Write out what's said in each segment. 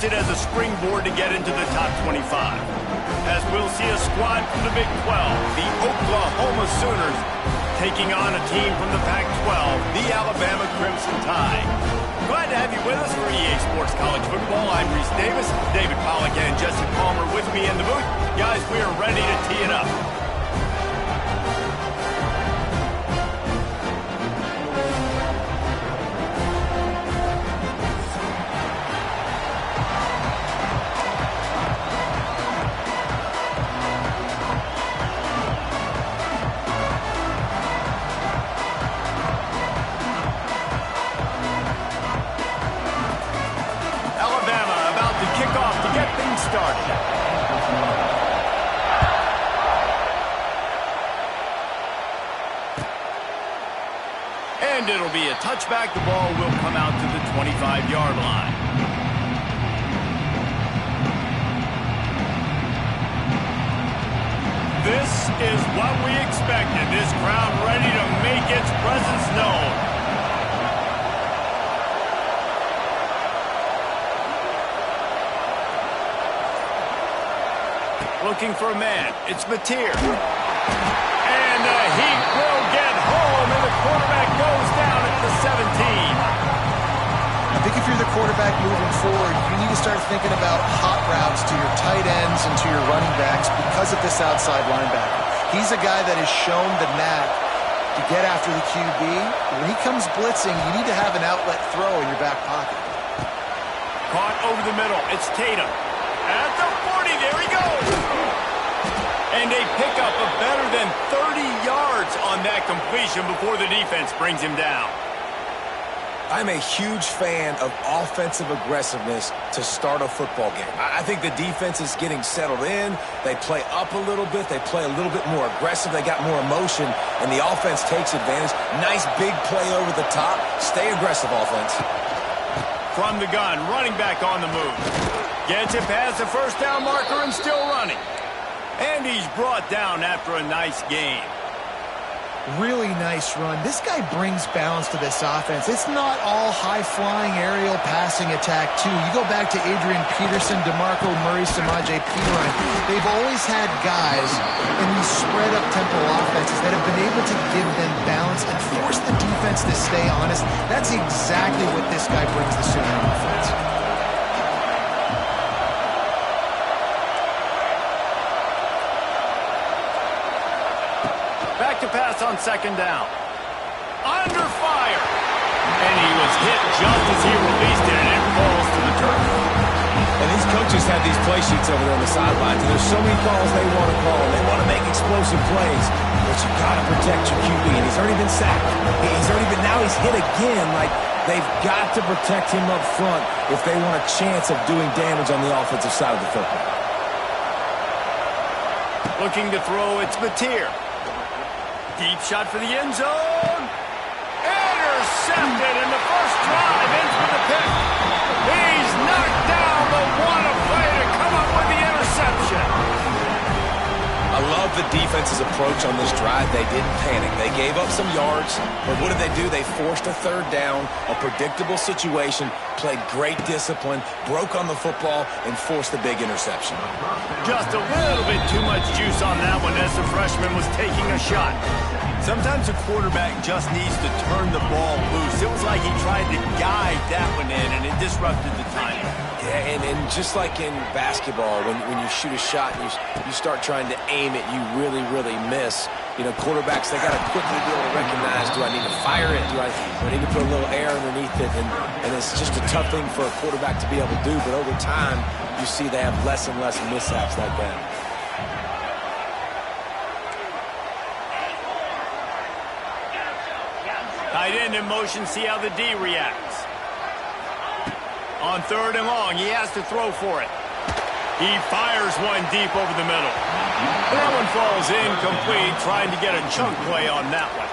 it as a springboard to get into the top 25. As we'll see a squad from the Big 12, the Oklahoma Sooners, taking on a team from the Pac-12, the Alabama Crimson Tide. Glad to have you with us for EA Sports College Football. I'm Reese Davis, David Pollack and Jesse Palmer with me in the booth. Guys, we are ready to tee it up. And it'll be a touchback. The ball will come out to the 25-yard line. This is what we expected. This crowd ready to make its presence known. Looking for a man. It's Mateer. And he will get home, and the quarterback goes down at the 17. I think if you're the quarterback moving forward, you need to start thinking about hot routes to your tight ends and to your running backs because of this outside linebacker. He's a guy that has shown the knack to get after the QB. When he comes blitzing, you need to have an outlet throw in your back pocket. Caught over the middle. It's Tatum. At the 40, there he goes. And a pickup of better than 30 yards on that completion before the defense brings him down. I'm a huge fan of offensive aggressiveness to start a football game. I think the defense is getting settled in. They play up a little bit. They play a little bit more aggressive. They got more emotion, and the offense takes advantage. Nice big play over the top. Stay aggressive, offense. From the gun, running back on the move. Gets it past the first down marker and still running. And he's brought down after a nice game. Really nice run. This guy brings balance to this offense. It's not all high-flying aerial passing attack, too. You go back to Adrian Peterson, DeMarco Murray, Samaje Perine. They've always had guys in these spread-up tempo offenses that have been able to give them balance and force the defense to stay honest. That's exactly what this guy brings the Sooner offense. Back to pass on second down. Under fire. And he was hit just as he released it, and it falls to the turf. And these coaches have these play sheets over there on the sidelines, and there's so many calls they want to call. They want to make explosive plays, but you got to protect your QB, and he's already been sacked. Now he's hit again. Like, they've got to protect him up front if they want a chance of doing damage on the offensive side of the football. Looking to throw, it's Mateer. Deep shot for the end zone. Intercepted in the first drive. Ends with a pick. He's knocked down the one play to come up with the interception. I love the defense's approach on this drive. They didn't panic. They gave up some yards, but what did they do? They forced a third down, a predictable situation, played great discipline, broke on the football, and forced the big interception. Just a little bit too much juice on that one as the freshman was taking a shot. Sometimes a quarterback just needs to turn the ball loose. It was like he tried to guide that one in, and it disrupted the timing. Yeah, and just like in basketball, when you shoot a shot and you start trying to aim it, you really, really miss. You know, quarterbacks, they got to quickly be able to recognize, do I need to fire it? Do I need to put a little air underneath it? And it's just a tough thing for a quarterback to be able to do, but over time, you see they have less and less mishaps like that. Tight end in motion, see how the D reacts. On third and long, he has to throw for it. He fires one deep over the middle. That one falls incomplete, trying to get a chunk play on that one.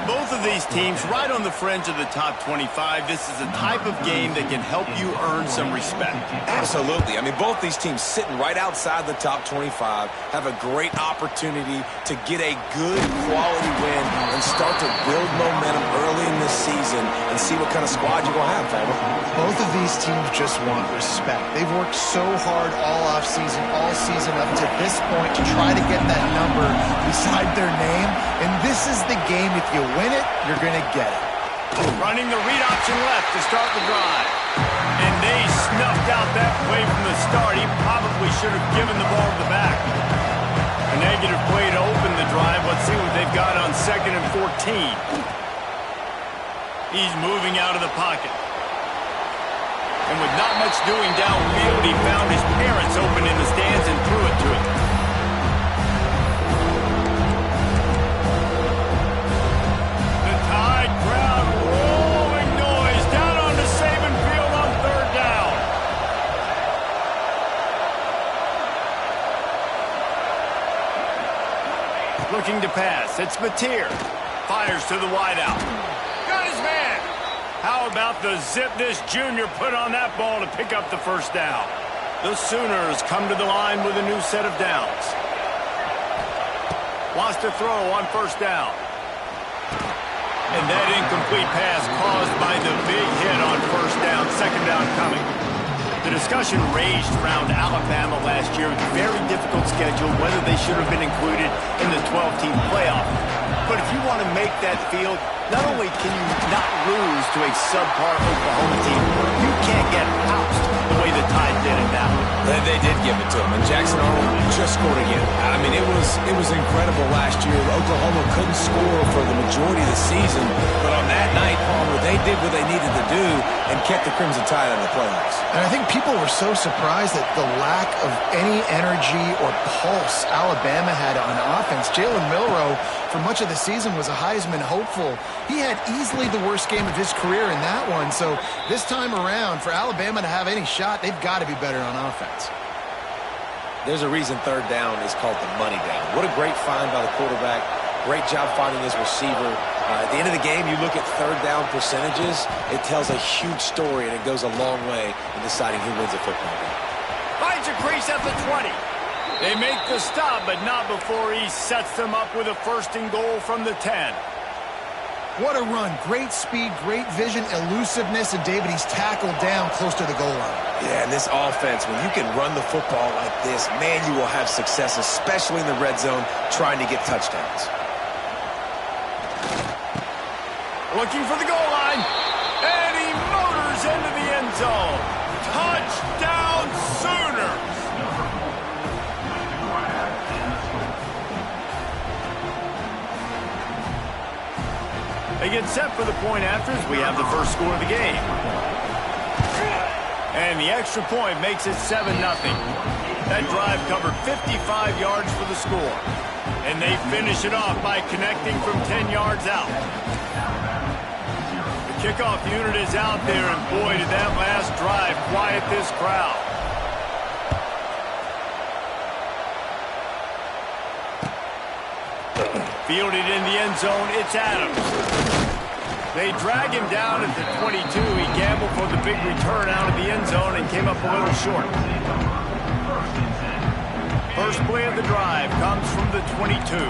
Both of these teams right on the fringe of the top 25. This is a type of game that can help you earn some respect. Absolutely. I mean, both these teams sitting right outside the top 25 have a great opportunity to get a good quality win and start to build momentum early in this season and see what kind of squad you're going to have, Faber. Both of these teams just want respect. They've worked so hard all offseason, all season up to this point to try to get that number beside their name. And this is the game. If you win it, you're going to get it. Running the read option left to start the drive. And they snuffed out that play from the start. He probably should have given the ball to the back. A negative play to open the drive. Let's see what they've got on 2nd and 14. He's moving out of the pocket. And with not much doing downfield, he found his parents open in the stands and threw it to him. The Tide crowd rolling noise down onto Saban Field on 3rd down. Looking to pass. It's Mateer. Fires to the wideout. Got his man. How about the zip this junior put on that ball to pick up the first down? The Sooners come to the line with a new set of downs. Wants to throw on 1st down. And that incomplete pass caused by the big hit on 1st down, 2nd down coming. The discussion raged around Alabama last year with a very difficult schedule, whether they should have been included in the 12-team playoff. But if you want to make that field, not only can you not lose to a subpar Oklahoma team, you can't get housed the way the Tide did in that one. They did give it to him, and Jackson Arnold just scored again. I mean, it was incredible last year. Oklahoma couldn't score for the majority of the season, but on that night, Palmer, they did what they needed to do and kept the Crimson Tide in the playoffs. And I think people were so surprised at the lack of any energy or pulse Alabama had on offense. Jalen Milroe, for much of the season, was a Heisman hopeful. He had easily the worst game of his career in that one. So this time around, for Alabama to have any shot, they've got to be better on offense. There's a reason 3rd down is called the money down. What a great find by the quarterback. Great job finding his receiver. At the end of the game, you look at 3rd down percentages. It tells a huge story, and it goes a long way in deciding who wins a football game. Finds a crease at the 20. They make the stop, but not before he sets them up with a 1st and goal from the 10. What a run. Great speed, great vision, elusiveness, and David, he's tackled down close to the goal line. Yeah, and this offense, when you can run the football like this, man, you will have success, especially in the red zone, trying to get touchdowns. Looking for the goal line, and he motors into the end zone. Touchdown, Sooners! They get set for the point after as we have the first score of the game. And the extra point makes it 7-0. That drive covered 55 yards for the score. And they finish it off by connecting from 10 yards out. The kickoff unit is out there, and boy, did that last drive quiet this crowd. Fielded in the end zone, it's Adams. They drag him down at the 22. He gambled for the big return out of the end zone and came up a little short. First play of the drive comes from the 22.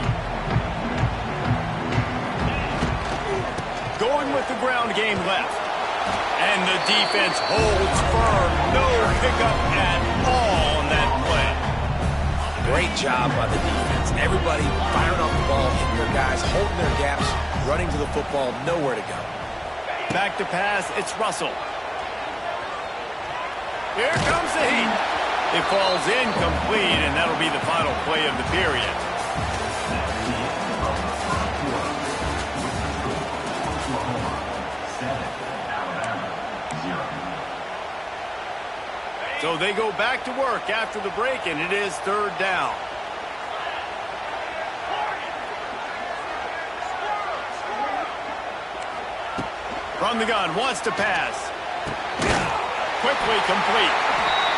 Going with the ground game left. And the defense holds firm. No pickup at all on that play. Great job by the defense. Everybody firing off the ball, hitting their guys, holding their gaps, running to the football, nowhere to go. Back to pass, it's Russell. Here comes the heat. It falls incomplete, and that'll be the final play of the period. So they go back to work after the break, and it is 3rd down. From the gun, wants to pass. Quickly complete.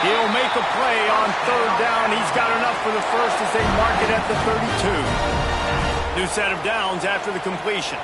He'll make a play on 3rd down. He's got enough for the first as they mark it at the 32. New set of downs after the completion.